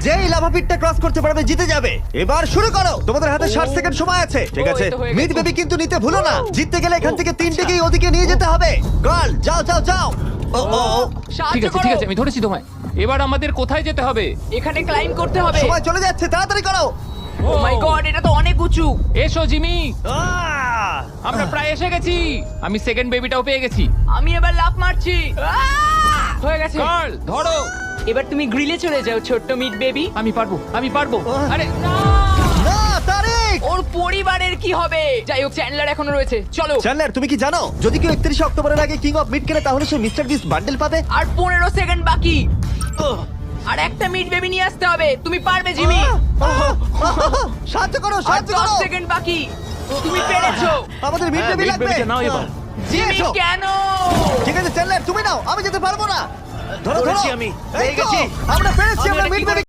যেই lava পিটটা cross করতে পারবে জিতে যাবে। এবার শুরু করো, তোমাদের হাতে 60 সেকেন্ড সময় আছে। ঠিক ও, আছে, এই তো হয়ে মিড গেছে। বেবি কিন্তু নিতে ভুলো না। জিততে গেলে এখান থেকে তিনটেকেই ওদিকে নিয়ে যেতে হবে। গার্ল যাও যাও যাও। ও ও ও, ঠিক আছে ঠিক আছে, আমি ধরেছি তোমায়। এবার আমাদের কোথায় যেতে হবে? এখানে ক্লাইম্ব করতে হবে। সময় চলে যাচ্ছে, তাড়াতাড়ি করো। ও মাই গড, এটা তো অনেক উঁচু। এসো জিমি, আহ! আমরা প্রায় এসে গেছি। আমি সেকেন্ড বেবিটাও পেয়ে গেছি। আমি এবার লাফ মারছি। হয়ে গেছে। কার্ল ধরো। এবার তুমি গ্রিলে চলে যাও, ছোট্ট মিট বেবি। আমি পারবো, আমি পারবো। আরে না! না তারিক। ওর পরিবারের কি হবে? যাই হোক, চ্যান্ডলার এখনো রয়েছে, চলো। চ্যান্ডলার তুমি কি জানো যদি কেউ 31 অক্টোবরের আগে কিং অফ মিড কেনে তাহলে সে মিস্টার বিস্ট বান্ডেল পাবে? আর 15 সেকেন্ড বাকি। আর একটা মিট বেবি নিয়ে আসতে হবে। তুমি পারবে জিমি। সাহায্য করো, আর সাহায্য 10 করো। সেকেন্ড বাকি। তুমি পেরেছো। আমাদের মিড হ্যাঁ, বেবি মিড লাগবে। বেবিটা নাও এবার। জিমি এসো। কেন? ঠিক আছে চ্যান্ডলার তুমি নাও, আমি যেতে পারবো না। ধরো ধরো ধরেছি আমি, এই পেয়ে তো, গেছি। আমরা পেরেছি, আমি আমরা এটা মিড কি করে বেবি